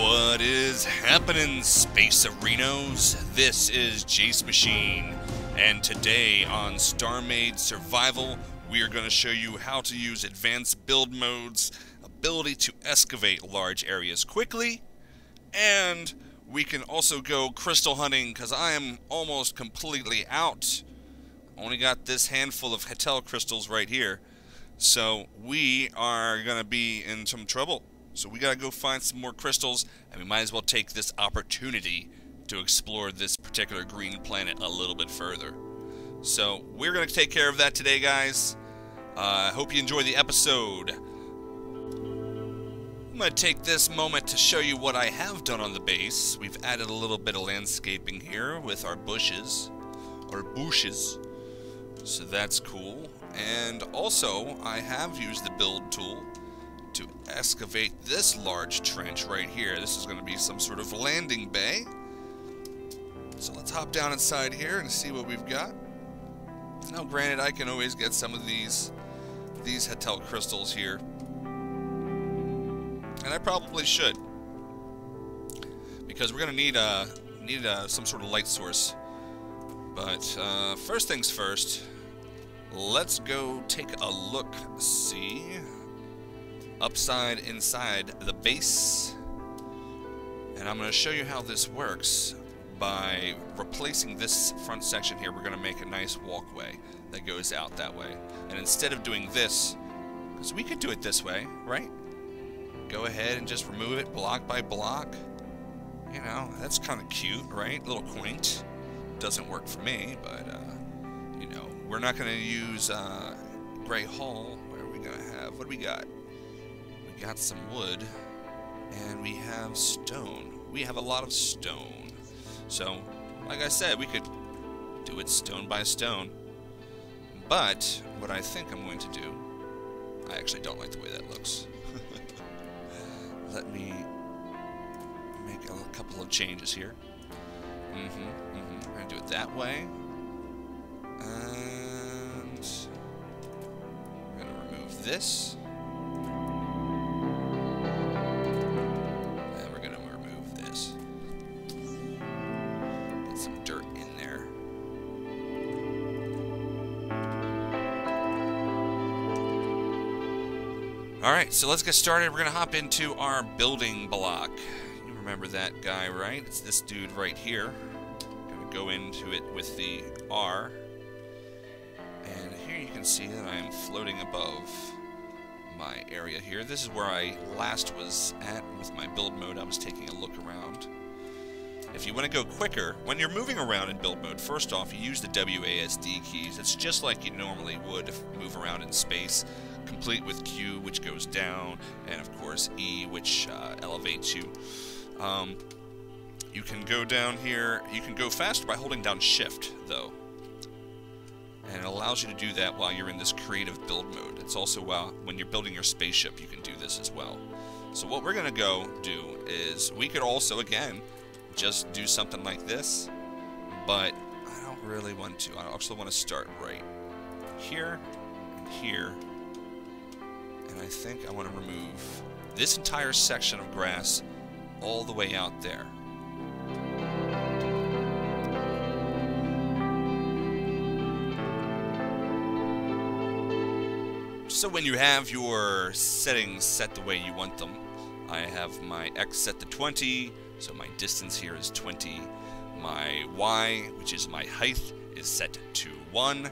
What is happening, Space Arenos? This is Jacemachine, and today on StarMade Survival, we are going to show you how to use advanced build modes, ability to excavate large areas quickly, and we can also go crystal hunting, because I am almost completely out. Only got this handful of Hetel crystals right here, so we are going to be in some trouble. So we gotta go find some more crystals, and we might as well take this opportunity to explore this particular green planet a little bit further. So we're gonna take care of that today, guys. I hope you enjoy the episode. I'm gonna take this moment to show you what I have done on the base. We've added a little bit of landscaping here with our bushes. So that's cool. And also, I have used the build tool to excavate this large trench right here. This is going to be some sort of landing bay. So let's hop down inside here and see what we've got. Now granted, I can always get some of these Hetel crystals here, and I probably should, because we're going to need some sort of light source. But first things first, let's go take a look, see inside the base, and I'm going to show you how this works. By replacing this front section here, we're going to make a nice walkway that goes out that way. And instead of doing this, because we could do it this way, right? Go ahead and just remove it block by block. You know, that's kind of cute, right? A little quaint. Doesn't work for me, but you know, we're not going to use Gray Hall. What are we going to have? What do we got? We got some wood, and we have stone. We have a lot of stone. So, like I said, we could do it stone by stone. But what I think I'm going to do, I actually don't like the way that looks. Let me make a couple of changes here. We're going to do it that way. And we're going to remove this. Alright, so let's get started. We're going to hop into our building block. You remember that guy, right? It's this dude right here. Going to go into it with the R. And here you can see that I am floating above my area here. This is where I last was at with my build mode. I was taking a look around. If you want to go quicker, when you're moving around in build mode, first off, you use the WASD keys. It's just like you normally would move around in space, complete with Q, which goes down, and of course E, which elevates you. You can go down here. You can go faster by holding down Shift, though. And it allows you to do that while you're in this creative build mode. It's also when you're building your spaceship, you can do this as well. So what we're going to go do is, we could also, again, just do something like this, but I don't really want to. I actually want to start right here and here, and I think I want to remove this entire section of grass all the way out there. So when you have your settings set the way you want them, I have my X set to 20, so my distance here is 20. My Y, which is my height, is set to 1,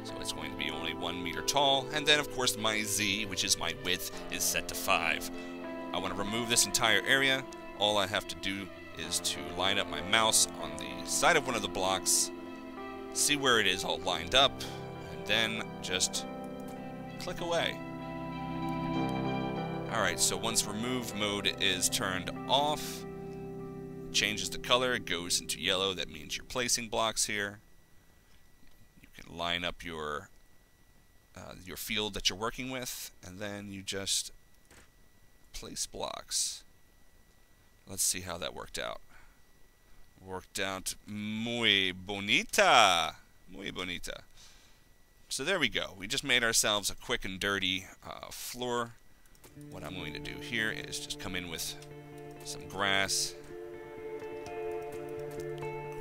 so it's going to be only 1 meter tall. And then, of course, my Z, which is my width, is set to 5. I want to remove this entire area. All I have to do is to line up my mouse on the side of one of the blocks, see where it is all lined up, and then just click away. Alright, so once remove mode is turned off, it changes the color, it goes into yellow. That means you're placing blocks here. You can line up your field that you're working with, and then you just place blocks. Let's see how that worked out. Worked out muy bonita. Muy bonita. So there we go. We just made ourselves a quick and dirty floor. What I'm going to do here is just come in with some grass.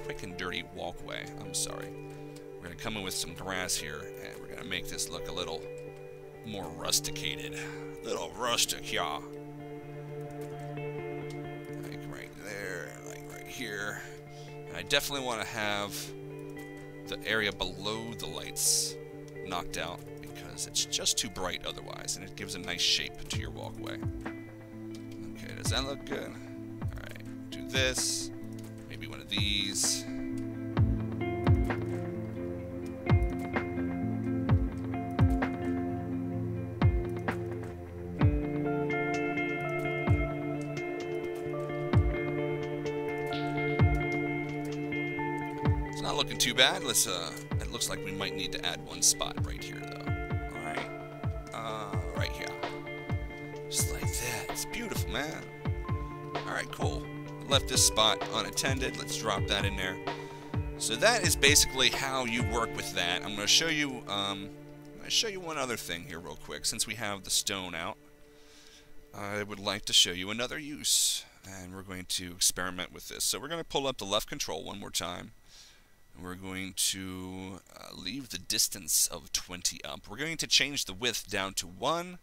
Quick and dirty walkway. I'm sorry. We're going to come in with some grass here, and we're going to make this look a little more rusticated. A little rustic, yeah. Like right there, like right here. And I definitely want to have the area below the lights knocked out because it's just too bright otherwise, and it gives a nice shape to your walkway. Okay, does that look good? Alright, do this. Maybe one of these. Not looking too bad. Let's it looks like we might need to add one spot right here though. Alright. Right here. Just like that. It's beautiful, man. Alright, cool. Left this spot unattended. Let's drop that in there. So that is basically how you work with that. I'm gonna show you one other thing here real quick. Since we have the stone out, I would like to show you another use. And we're going to experiment with this. So we're gonna pull up the left control one more time. We're going to leave the distance of 20 up. We're going to change the width down to 1.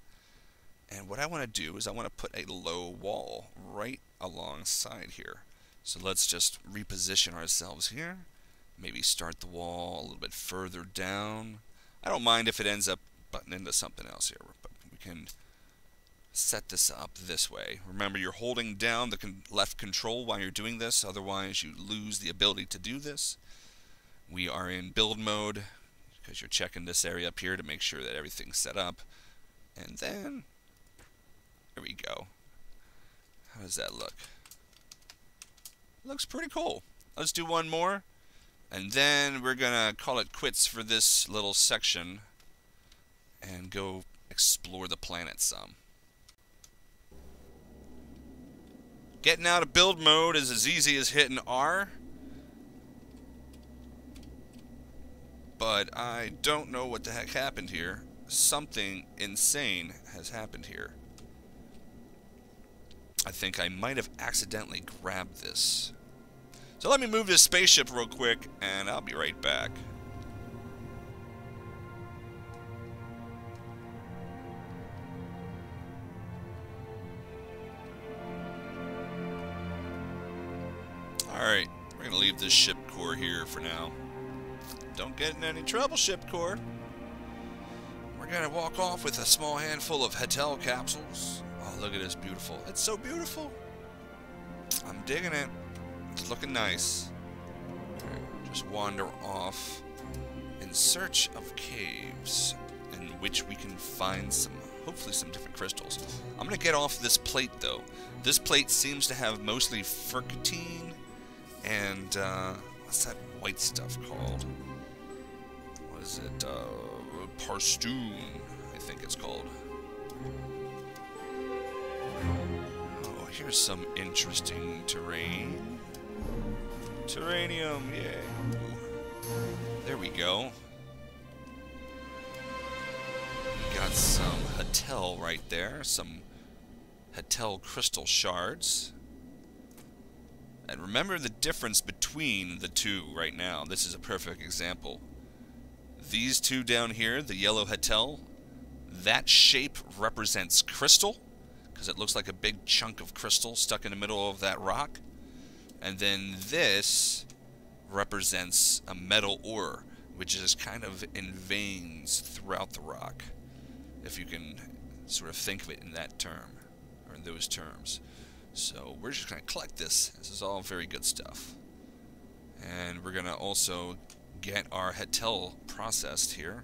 And what I want to do is I want to put a low wall right alongside here. So let's just reposition ourselves here. Maybe start the wall a little bit further down. I don't mind if it ends up butting into something else here, but we can set this up this way. Remember, you're holding down the left control while you're doing this, otherwise you lose the ability to do this. We are in build mode because you're checking this area up here to make sure that everything's set up. And then, there we go. How does that look? Looks pretty cool. Let's do one more. And then we're going to call it quits for this little section and go explore the planet some. Getting out of build mode is as easy as hitting R. But I don't know what the heck happened here. Something insane has happened here. I think I might have accidentally grabbed this. So let me move this spaceship real quick, and I'll be right back. Alright, we're going to leave this ship core here for now. Don't get in any trouble, ship core. We're going to walk off with a small handful of Hatel capsules. Oh, look at this beautiful. It's so beautiful. I'm digging it. It's looking nice. Right, just wander off in search of caves in which we can find some, hopefully some different crystals. I'm going to get off this plate, though. This plate seems to have mostly fercatine and, what's that white stuff called? What is it? Parstoon, I think it's called. Oh, here's some interesting terrain. Terranium, yay. There we go. We got some Hatel right there. Some Hatel crystal shards. And remember the difference between the two right now. This is a perfect example. These two down here, the yellow Hatel, that shape represents crystal, because it looks like a big chunk of crystal stuck in the middle of that rock. And then this represents a metal ore, which is kind of in veins throughout the rock, if you can sort of think of it in that term, or in those terms. So we're just going to collect this. This is all very good stuff. And we're going to also get our Hatel processed here,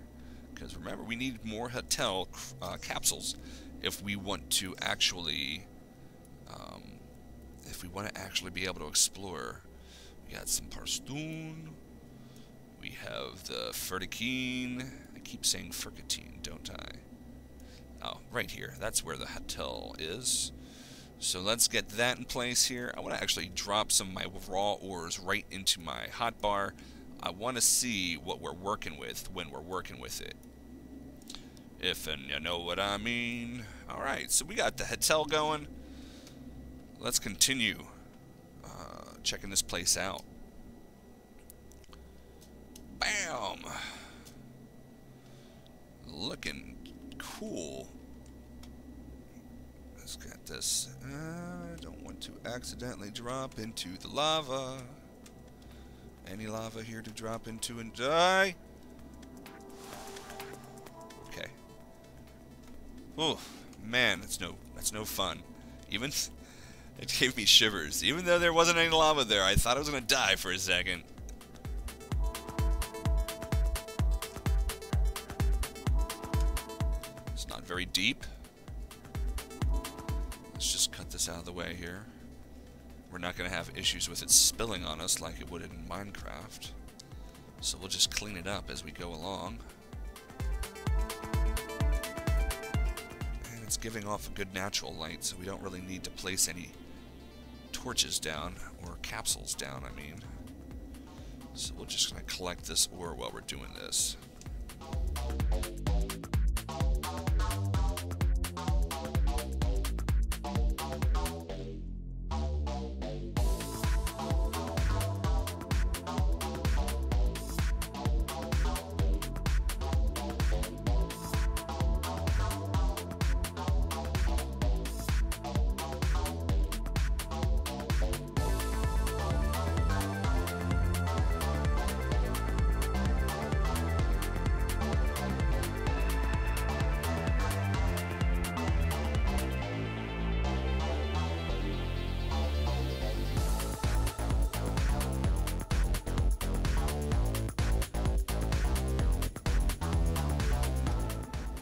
because remember, we need more Hatel capsules if we want to actually be able to explore. We got some Parstoon. We have the Ferticine. I keep saying Fercatine, don't I? Oh, right here. That's where the Hatel is. So let's get that in place here. I want to actually drop some of my raw ores right into my hotbar. I want to see what we're working with when we're working with it. If and you know what I mean. Alright, so we got the Hatel going. let's continue checking this place out. Bam! Looking cool. Let's get this. I don't want to accidentally drop into the lava. Any lava here to drop into and die? Okay. Oh man, that's no fun. Even it gave me shivers. Even though there wasn't any lava there, I thought I was gonna die for a second. It's not very deep. Let's just cut this out of the way here. We're not going to have issues with it spilling on us like it would in Minecraft. So we'll just clean it up as we go along. And it's giving off a good natural light, so we don't really need to place any torches down, or capsules down, I mean. So we're just going to collect this ore while we're doing this.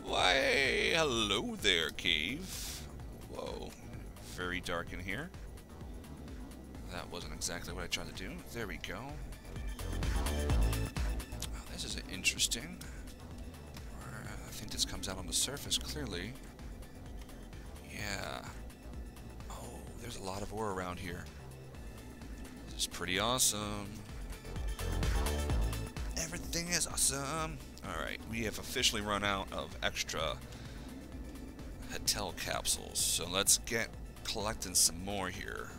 Why, hello there, cave. Whoa, very dark in here. That wasn't exactly what I tried to do. There we go. Oh, this is interesting. I think this comes out on the surface clearly. Yeah. Oh, there's a lot of ore around here. This is pretty awesome. Everything is awesome. Alright, we have officially run out of extra hotel capsules, so let's get collecting some more here.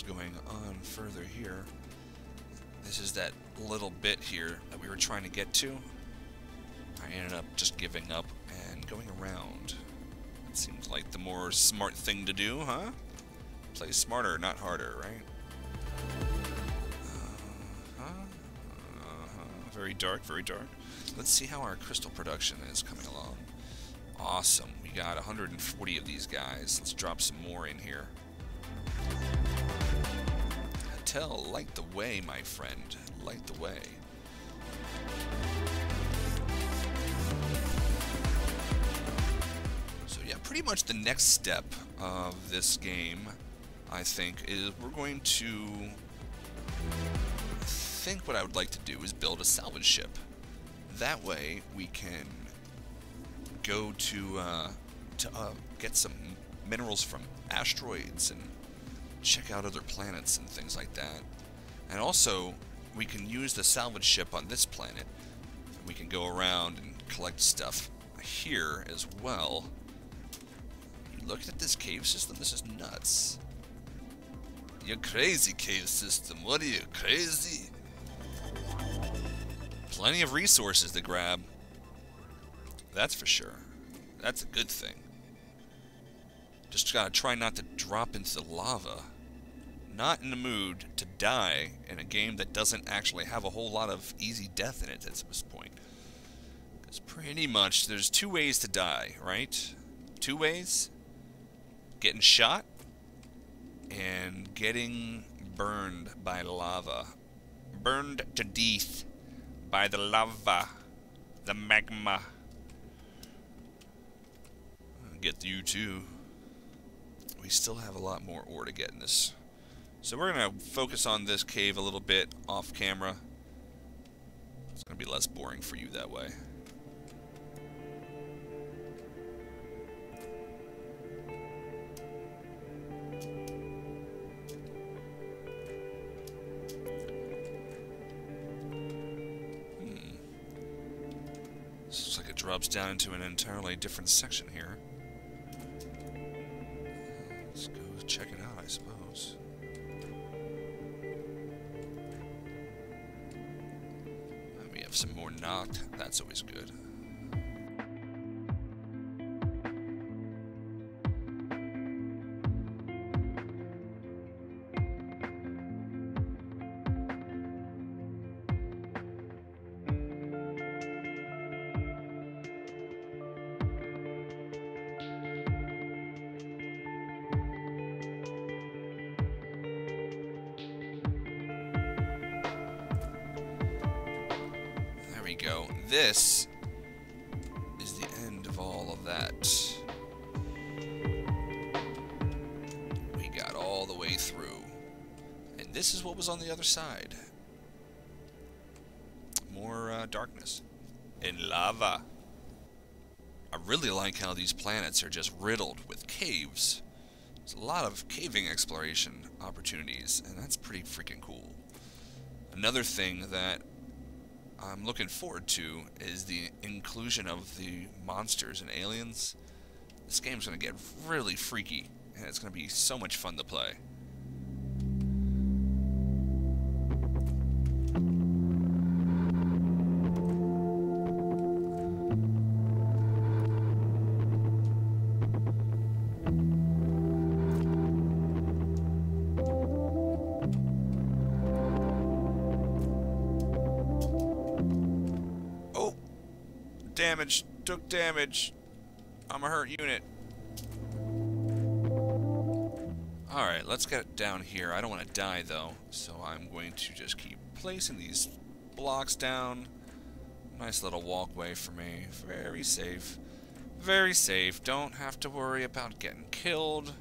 Going on further here. This is that little bit here that we were trying to get to. I ended up just giving up and going around. It seems like the more smart thing to do, huh? Play smarter, not harder, right? Very dark, very dark. Let's see how our crystal production is coming along. Awesome. We got 140 of these guys. Let's drop some more in here. Light the way, my friend. Light the way. So yeah, pretty much the next step of this game, I think, is we're going to what I would like to do is build a salvage ship. That way we can go to get some minerals from asteroids and check out other planets and things like that. And also, we can use the salvage ship on this planet. We can go around and collect stuff here as well. You look at this cave system, this is nuts. You're crazy, cave system. What are you, crazy? Plenty of resources to grab. That's for sure. That's a good thing. Just gotta try not to drop into the lava. Not in the mood to die in a game that doesn't actually have a whole lot of easy death in it at this point. Because pretty much there's two ways to die, right? Two ways? Getting shot and getting burned by lava. Burned to death by the lava. The magma. I'll get you too. We still have a lot more ore to get in this. So we're going to focus on this cave a little bit off camera. It's going to to be less boring for you that way. Looks like it drops down into an entirely different section here. Let's go check it out, I suppose. We have some more knocked. That's always good. Go. This is the end of all of that. We got all the way through. And this is what was on the other side. More darkness. And lava. I really like how these planets are just riddled with caves. There's a lot of caving exploration opportunities, and that's pretty freaking cool. Another thing that I'm looking forward to is the inclusion of the monsters and aliens. This game's going to get really freaky, and it's going to be so much fun to play. Damage, took damage. I'm a hurt unit. Alright, let's get down here. I don't want to die though, so I'm going to just keep placing these blocks down. Nice little walkway for me. Very safe. Very safe. Don't have to worry about getting killed.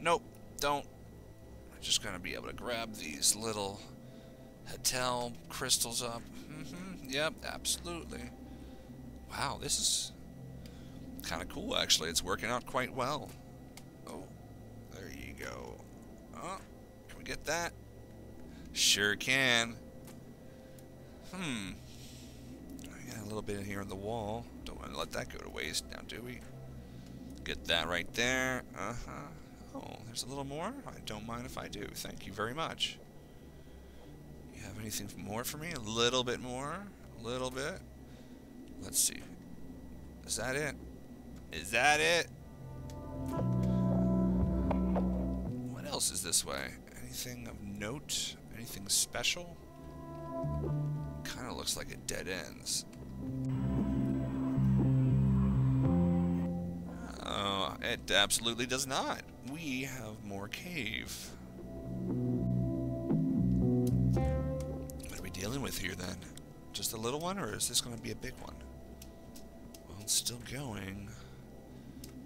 Nope, don't. I'm just going to be able to grab these little Hatel crystals up. Yep, absolutely. Wow, this is kind of cool, actually. It's working out quite well. Oh, there you go. Oh, can we get that? Sure can. I got a little bit in here on the wall. Don't want to let that go to waste now, do we? Get that right there. Oh, there's a little more? I don't mind if I do. Thank you very much. You have anything more for me? A little bit more? A little bit? Let's see. Is that it? Is that it? What else is this way? Anything of note? Anything special? Kind of looks like it dead ends. Oh, it absolutely does not. We have more cave. What are we dealing with here then? Just a little one, or is this going to be a big one? Well, it's still going.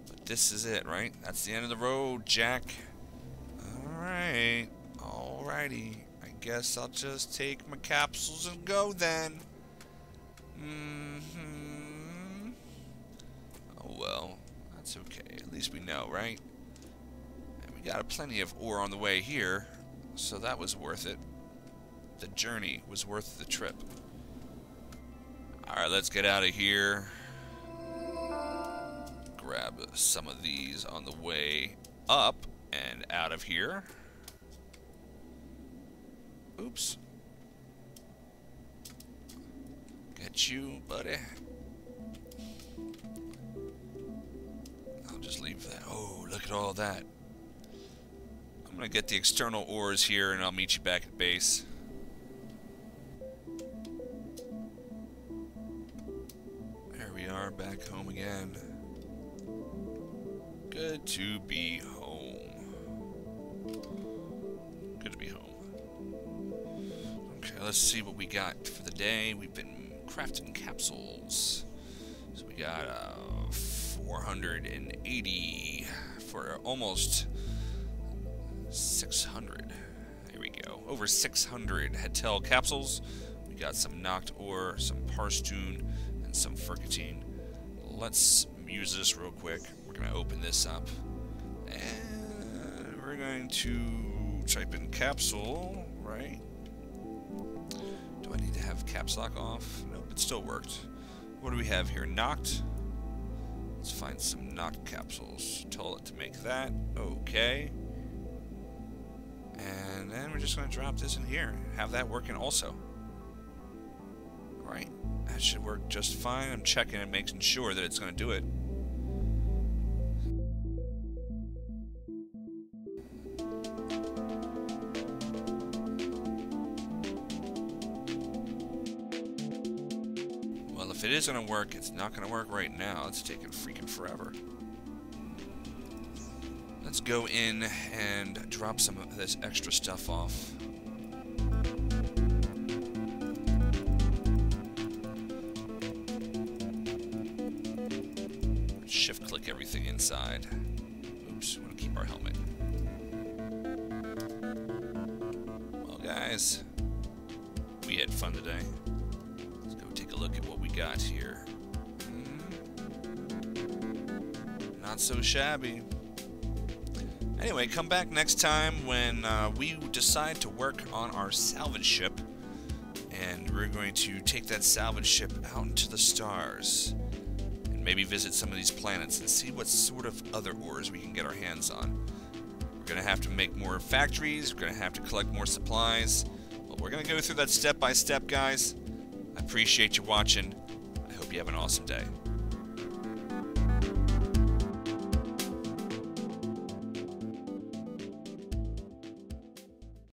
But this is it, right? That's the end of the road, Jack. Alright. Alrighty. I guess I'll just take my capsules and go then. Oh well. That's okay. At least we know, right? And we got plenty of ore on the way here, so that was worth it. The journey was worth the trip. Alright, let's get out of here. Grab some of these on the way up and out of here. Oops. Get you, buddy. I'll just leave that. Oh, look at all that. I'm gonna get the external ores here and I'll meet you back at base. Back home again. Good to be home. Good to be home. Okay, let's see what we got for the day. We've been crafting capsules. So we got 480 for almost 600. There we go. Over 600 Hatel capsules. We got some knocked ore, some parstone, and some fercatine. Let's use this real quick. We're going to open this up. And we're going to type in capsule, right? Do I need to have caps lock off? Nope, it still worked. What do we have here? Knocked. Let's find some knocked capsules. Tell it to make that. Okay. And then we're just going to drop this in here. Have that working also. Alright. That should work just fine. I'm checking and making sure that it's going to do it. Well, if it is going to work, it's not going to work right now. It's taking freaking forever. Let's go in and drop some of this extra stuff off. Shift click everything inside. Oops, we want to keep our helmet. Well, guys, we had fun today. Let's go take a look at what we got here. Not so shabby. Anyway, come back next time when we decide to work on our salvage ship, and we're going to take that salvage ship out into the stars and maybe visit some of these planets and see what sort of other ores we can get our hands on. We're going to have to make more factories, we're going to have to collect more supplies, but we're going to go through that step by step, guys. I appreciate you watching. I hope you have an awesome day.